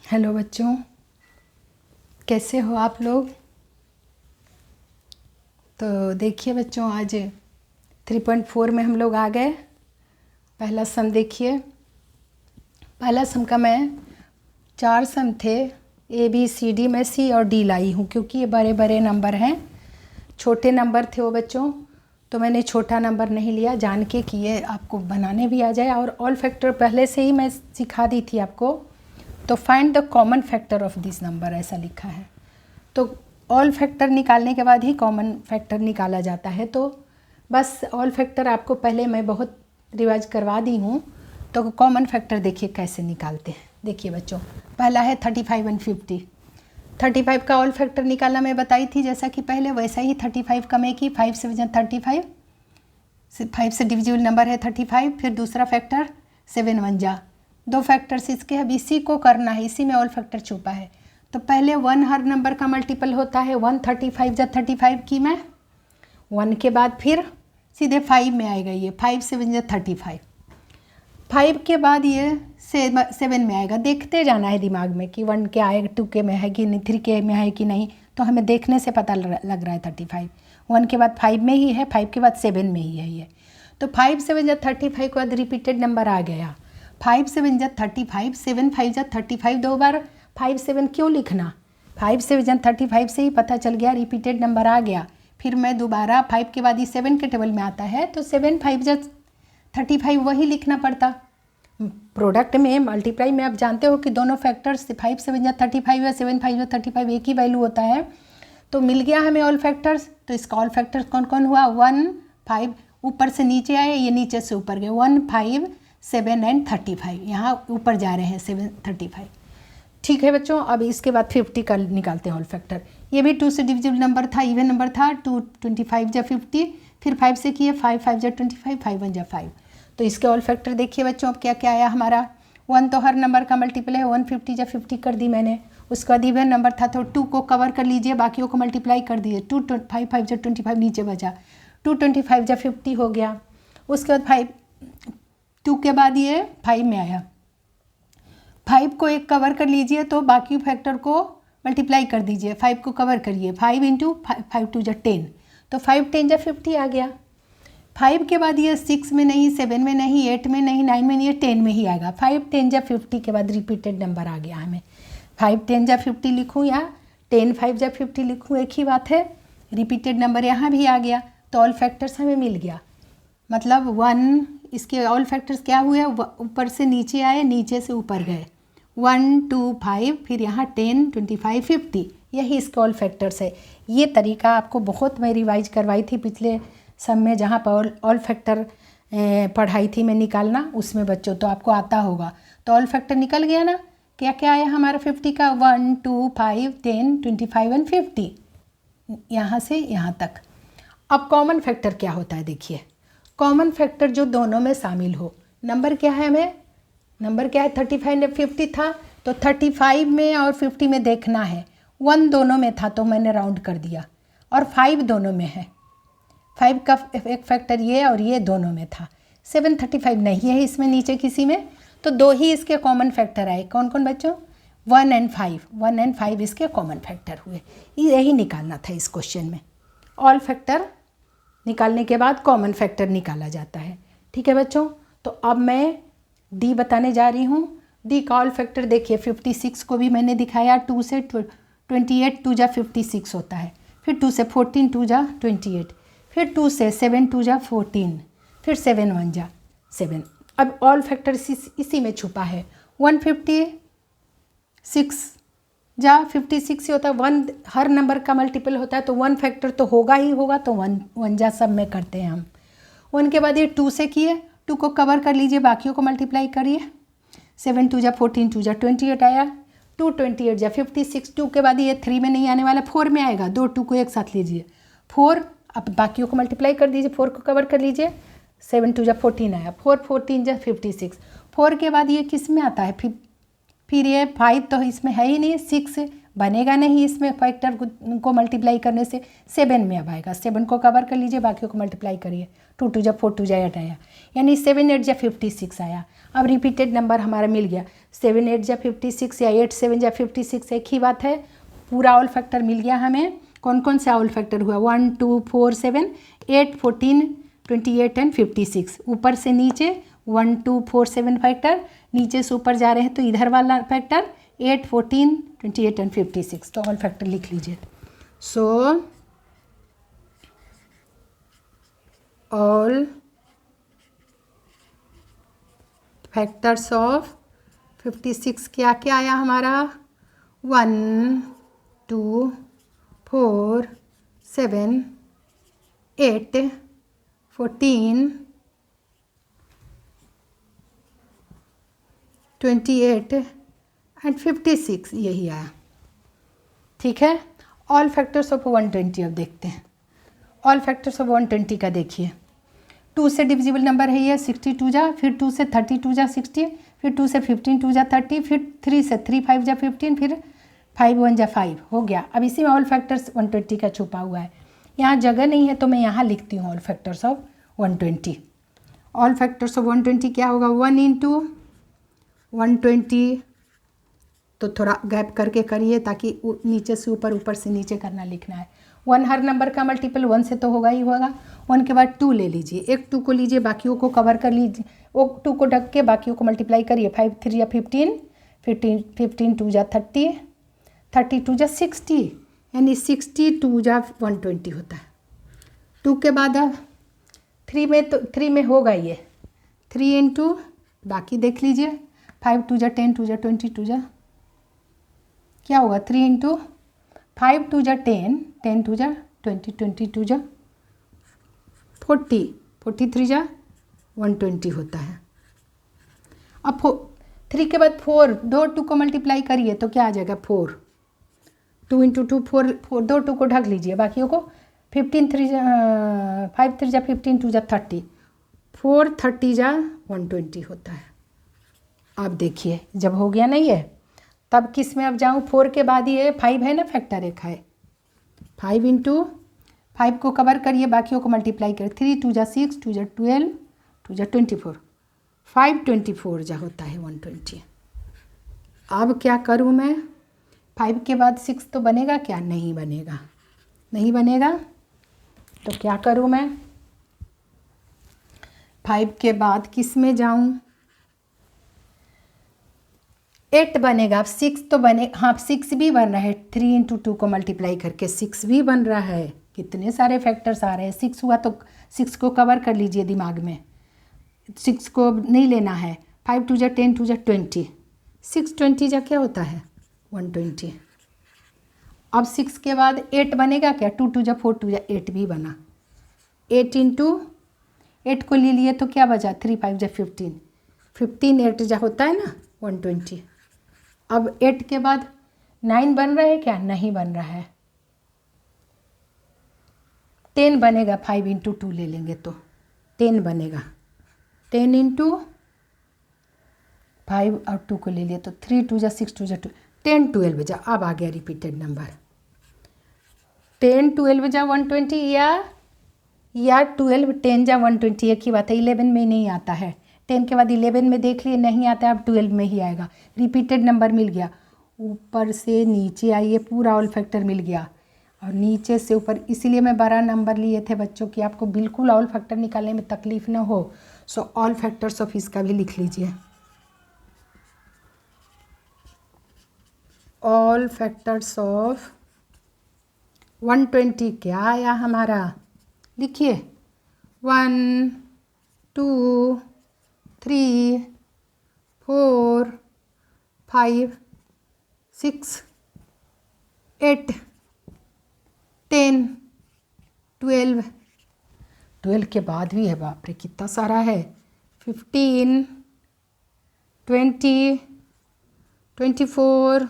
Hello बच्चों, कैसे हो आप लोग। तो देखिए बच्चों, आज 3.4 में हम लोग आ गए। पहला सम देखिए। पहला सम का मैं 4 सम थे, ए बी सी डी में सी और डी लाई हूँ क्योंकि ये बड़े बड़े नंबर हैं। छोटे नंबर थे वो बच्चों, तो मैंने छोटा नंबर नहीं लिया, जान के कि ये आपको बनाने भी आ जाए। और ऑल फैक्टर पहले से ही मैं सिखा दी थी आपको। तो find the common factor of this number ऐसा लिखा है। तो ऑल फैक्टर निकालने के बाद ही कॉमन फैक्टर निकाला जाता है। तो बस ऑल फैक्टर आपको पहले मैं बहुत रिवाइज करवा दी हूँ। तो कॉमन फैक्टर देखिए कैसे निकालते हैं। देखिए बच्चों, पहला है 35 एंड 50। 35 का ऑल फैक्टर निकालना मैं बताई थी, जैसा कि पहले वैसा ही 35 का मैं की 5 से वजन 35, 5 से डिविजिबल नंबर है 35। फिर दूसरा फैक्टर 7 1 जा, 2 फैक्टर्स इसके। अब इसी को करना है, इसी में ऑल फैक्टर छुपा है। तो पहले 1 हर नंबर का मल्टीपल होता है। 1 35 जा 35 की मैं 1 के बाद फिर सीधे 5 में आएगा। ये 5 7 जा 35, 5 के बाद ये 7 में आएगा। देखते जाना है दिमाग में कि 1 के आएगा, 2 के में है कि नहीं, 3 के में है कि नहीं। तो हमें देखने से पता लग रहा है 35। 1 के बाद 5 में ही है, 5 के बाद 7 में ही है ये। तो 5 7 जा 35 के बाद रिपीटेड नंबर आ गया। 5 7 जा 35, 7 5 जा 35। 2 बार 5 7 क्यों लिखना, 5 7 जा 35 से ही पता चल गया, रिपीटेड नंबर आ गया। फिर मैं दोबारा 5 के बाद ये 7 के टेबल में आता है, तो 7 5 जा 35 वही लिखना पड़ता। प्रोडक्ट में, मल्टीप्लाई में आप जानते हो कि दोनों फैक्टर्स 5 7 जा 35 या 7 5 जा 35 एक ही वैल्यू होता है। तो मिल गया हमें ऑल फैक्टर्स। तो इसका ऑल फैक्टर्स कौन कौन हुआ, 1 5, ऊपर से नीचे आए, ये नीचे से ऊपर गए। 1 5 7 एंड 35, यहाँ ऊपर जा रहे हैं 7 35। ठीक है बच्चों, अब इसके बाद 50 का निकालते हैं ऑल फैक्टर। ये भी 2 से डिविजिबल नंबर था, इवन नंबर था। 2 25 जा 50, फिर 5 से किए 5 5 जा 25, 5 1 जा 5। तो इसके ऑल फैक्टर देखिए बच्चों, अब क्या क्या आया हमारा। 1 तो हर नंबर का मल्टीपल है, 150 जा 50 कर दी मैंने। उसके बाद इवन नंबर था तो 2 को कवर कर लीजिए, बाकियों को मल्टीप्लाई कर दिए। 2 5 5 जा 25 नीचे बचा, 2 25 जा 50 हो गया। उसके बाद 5 2 के बाद ये 5 में आया, 5 को एक कवर कर लीजिए, तो बाकी फैक्टर को मल्टीप्लाई कर दीजिए। 5 को कवर करिए, 5 इंटू 5 2 जा 10, तो 5 10 जा 50 आ गया। 5 के बाद ये 6 में नहीं, 7 में नहीं, 8 में नहीं, 9 में नहीं, 10 में ही आएगा। 5 10 जा 50 के बाद रिपीटेड नंबर आ गया हमें। 5 10 जा 50 लिखूँ या 10 5 जा 50 लिखूँ, एक ही बात है। रिपीटेड नंबर यहाँ भी आ गया, तो ऑल फैक्टर्स हमें मिल गया। मतलब 1, इसके ऑल फैक्टर्स क्या हुए, ऊपर से नीचे आए, नीचे से ऊपर गए। 1 2 5, फिर यहाँ 10 25 50, यही इसके ऑल फैक्टर्स है। ये तरीका आपको बहुत मैं रिवाइज करवाई थी पिछले सब में, जहाँ पर ऑल फैक्टर पढ़ाई थी मैं निकालना, उसमें बच्चों तो आपको आता होगा। तो ऑल फैक्टर निकल गया ना। क्या क्या आया हमारा 50 का, 1 2 5 10 25 एंड 50, यहाँ से यहाँ तक। अब कॉमन फैक्टर क्या होता है देखिए। कॉमन फैक्टर जो दोनों में शामिल हो। नंबर क्या है हमें, नंबर क्या है 35 एंड 50 था, तो 35 में और 50 में देखना है। 1 दोनों में था तो मैंने राउंड कर दिया, और 5 दोनों में है। 5 का एक फैक्टर ये और ये दोनों में था। 7 35 नहीं है इसमें नीचे किसी में, तो 2 ही इसके कॉमन फैक्टर आए। कौन कौन बच्चों, 1 एंड 5, 1 एंड 5 इसके कॉमन फैक्टर हुए। यही निकालना था इस क्वेश्चन में। ऑल फैक्टर निकालने के बाद कॉमन फैक्टर निकाला जाता है। ठीक है बच्चों, तो अब मैं डी बताने जा रही हूँ। डी का ऑल फैक्टर देखिए, 56 को भी मैंने दिखाया। 2 से 28 2 जा 56 होता है। फिर 2 से 14 2 जा 28, फिर 2 से 7 2 जा 14, फिर 7 1 जा 7। अब ऑल फैक्टर इसी में छुपा है। 156 जा 56 ही होता है। 1 हर नंबर का मल्टीपल होता है, तो 1 फैक्टर तो होगा ही होगा, तो 1 1 जा सब में करते हैं हम। 1 के बाद ये 2 से किए, 2 को कवर कर लीजिए, बाकियों को मल्टीप्लाई करिए। 7 2 जा 14 2 जा 28 आया। 2 28 जा 56। 2 के बाद ये 3 में नहीं आने वाला, 4 में आएगा। 2 2 को एक साथ लीजिए, 4, अब बाकियों को मल्टीप्लाई कर दीजिए, 4 को कवर कर लीजिए। 7 2 जा 14 आया, 4 14 जा 56। 4 के बाद ये किस में आता है, फिर ये 5 तो इसमें है ही नहीं, 6 बनेगा नहीं इसमें फैक्टर को मल्टीप्लाई करने से। 7 में अब आएगा, 7 को कवर कर लीजिए, बाकियों को मल्टीप्लाई करिए। 2 2 जा 4 2 जा 8 आया, यानी 7 8 जा 56 आया। अब रिपीटेड नंबर हमारा मिल गया। 7 8 जा 56 या 8 7 जा 56 एक ही बात है। पूरा ऑल फैक्टर मिल गया हमें। कौन कौन सा ऑल फैक्टर हुआ? 1 2 4 7 8 14 28 एंड 56। ऊपर से नीचे 1 2 4 7 फैक्टर, नीचे से ऊपर जा रहे हैं तो इधर वाला फैक्टर 8 14 28 एंड 56। तो ऑल फैक्टर लिख लीजिए। सो ऑल फैक्टर्स ऑफ 56 क्या क्या आया हमारा? 1 2 4 7 8 14 28 एंड 56, यही आया। ठीक है। ऑल फैक्टर्स ऑफ 120 अब देखते हैं। ऑल फैक्टर्स ऑफ 120 का देखिए। 2 से डिविजिबल नंबर है ये 62 जा, फिर 2 से 32 जा 60, फिर 2 से 15 2 जा 30, फिर 3 से 3 5 जा 15, फिर 5 1 जा 5 हो गया। अब इसी में ऑल फैक्टर्स 120 का छुपा हुआ है। यहाँ जगह नहीं है तो मैं यहाँ लिखती हूँ all factors of 120। All factors of 120 क्या होगा? 1 इंटू 120, तो थोड़ा गैप करके करिए ताकि नीचे से ऊपर, ऊपर से नीचे करना लिखना है। 1 हर नंबर का मल्टीपल 1 से तो होगा ही होगा। 1 के बाद 2 ले लीजिए, एक 2 को लीजिए, बाकियों को कवर कर लीजिए, वो 2 को ढक के बाकियों को मल्टीप्लाई करिए। 5 3 या 15 15 2 जा 30 30 2 जा 60, यानी 62 जा 120 होता है। 2 के बाद अब 3 में, तो 3 में होगा ये 3 इंटू, बाकी देख लीजिए। 5 2 जा 10 2 जा 20 2 जा क्या होगा? 3 इंटू 5 2 जा 10 10 2 जा 20 20 2 जा 40 43 जा 120 होता है। अब 3 के बाद 4, दो 2 को मल्टीप्लाई करिए तो क्या आ जाएगा? 4 2 इंटू 2 4 दो 2 को ढक लीजिए, बाकियों को 15 3 जा 5 3 जा 15 2 जा 30 4 30 जा 120 होता है। अब देखिए जब हो गया नहीं है, तब किस में अब जाऊँ? 4 के बाद ये 5 है ना, फैक्टर एक है। 5 इंटू 5 को कवर करिए, बाकियों को मल्टीप्लाई करिए। 3 2 जा 6 2 जा 12 2 जा 24 5 24 जा होता है 120। अब क्या करूँ मैं? 5 के बाद 6 तो बनेगा क्या? नहीं बनेगा, नहीं बनेगा। तो क्या करूँ मैं? 5 के बाद किस में जाऊँ? 8 बनेगा। अब 6 तो बने, हाँ 6 भी बन रहा है। 3 इंटू 2 को मल्टीप्लाई करके 6 भी बन रहा है। कितने सारे फैक्टर्स आ रहे हैं। 6 हुआ तो 6 को कवर कर लीजिए दिमाग में, 6 को नहीं लेना है। 5 2 जा 10 2 जा 20 6 20 जा क्या होता है? 120। अब 6 के बाद 8 बनेगा क्या? 2 2 जा 4 2 जा 8 भी बना। 8 इंटू 8 को ले लिए तो क्या बचा? 3 5 जा 15 15 8 जा होता है ना 120। अब 8 के बाद 9 बन रहा है क्या? नहीं बन रहा है। 10 बनेगा। 5 इंटू 2 ले लेंगे तो 10 बनेगा। 10 इंटू 5 और 2 को ले लिए तो 3 2 जा 6 2 जा 2 10 12 जा। अब आ गया रिपीटेड नंबर। 10 12 जा 120 या 12 10 जा 120 एक ही बात है। 11 में नहीं आता है। 10 के बाद 11 में देख लिए नहीं आता है, अब 12 में ही आएगा। रिपीटेड नंबर मिल गया। ऊपर से नीचे आइए, पूरा ऑल फैक्टर मिल गया और नीचे से ऊपर। इसीलिए मैं बड़ा नंबर लिए थे बच्चों कि आपको बिल्कुल ऑल फैक्टर निकालने में तकलीफ ना हो। सो ऑल फैक्टर्स ऑफ इसका भी लिख लीजिए। ऑल फैक्टर्स ऑफ 120 क्या आया हमारा? लिखिए 1 2 3 4 5 6 8 10 12 12 के बाद भी है, बाप रे कितना सारा है। 15 20 24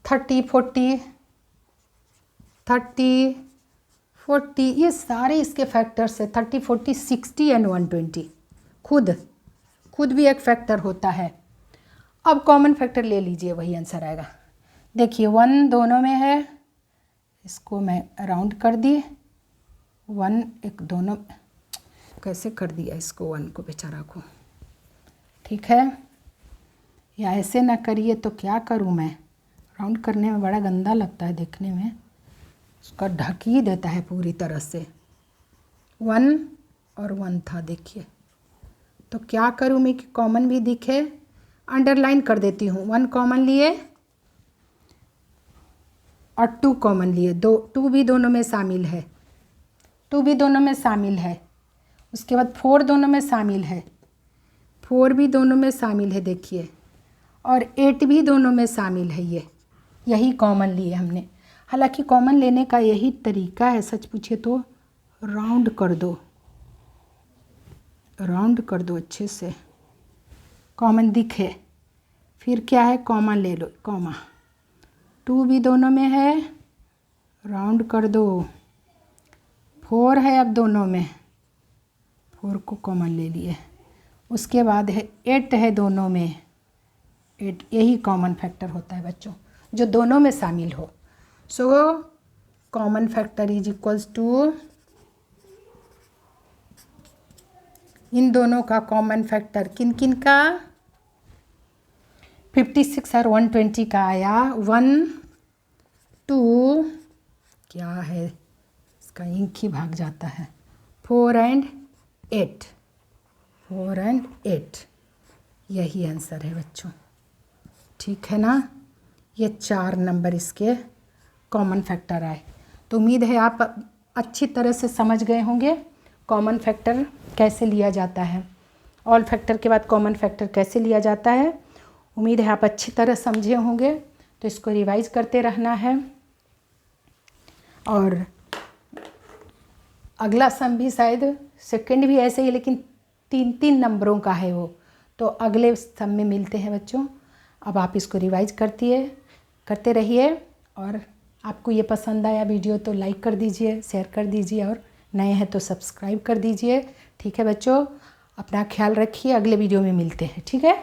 30 40 30 40 ये सारे इसके फैक्टर्स है। 30 40 60 एंड 120 खुद भी एक फैक्टर होता है। अब कॉमन फैक्टर ले लीजिए, वही आंसर आएगा। देखिए 1 दोनों में है, इसको मैं राउंड कर दी, 1 एक दोनों, कैसे कर दिया इसको 1 को बेचारा को, ठीक है। या ऐसे ना करिए तो क्या करूं मैं, राउंड करने में बड़ा गंदा लगता है देखने में, उसका ढक ही देता है पूरी तरह से। 1 और 1 था देखिए, तो क्या करूं मैं कि कॉमन भी दिखे, अंडरलाइन कर देती हूँ। 1 कॉमन लिए और 2 कॉमन लिए, 2 भी दोनों में शामिल है, 2 भी दोनों में शामिल है। उसके बाद 4 दोनों में शामिल है, 4 भी दोनों में शामिल है देखिए, और 8 भी दोनों में शामिल है। यही कॉमन लिए हमने। हालांकि कॉमन लेने का यही तरीका है, सच पूछे तो राउंड कर दो, राउंड कर दो अच्छे से, कॉमन दिखे, फिर क्या है कॉमन ले लो, कॉमा। 2 भी दोनों में है, राउंड कर दो। 4 है अब दोनों में, 4 को कॉमन ले लिए। उसके बाद है 8 है दोनों में, 8 यही कॉमन फैक्टर होता है बच्चों, जो दोनों में शामिल हो। So common factor is equals to, इन दोनों का कॉमन फैक्टर किन किन का, 56 और 120 का आया। 1 2 क्या है इसका इंक ही भाग जाता है, 4 एंड 8, 4 एंड 8 यही आंसर है बच्चों, ठीक है ना। ये 4 नंबर इसके कॉमन फैक्टर आए। तो उम्मीद है आप अच्छी तरह से समझ गए होंगे कॉमन फैक्टर कैसे लिया जाता है, ऑल फैक्टर के बाद कॉमन फैक्टर कैसे लिया जाता है। उम्मीद है आप अच्छी तरह समझे होंगे। तो इसको रिवाइज करते रहना है, और अगला सम भी शायद सेकंड भी ऐसे ही, लेकिन 3 नंबरों का है वो, तो अगले सम में मिलते हैं बच्चों। अब आप इसको रिवाइज करते रहिए, और आपको ये पसंद आया वीडियो तो लाइक कर दीजिए, शेयर कर दीजिए, और नए हैं तो सब्सक्राइब कर दीजिए, ठीक है बच्चों। अपना ख्याल रखिए, अगले वीडियो में मिलते हैं, ठीक है।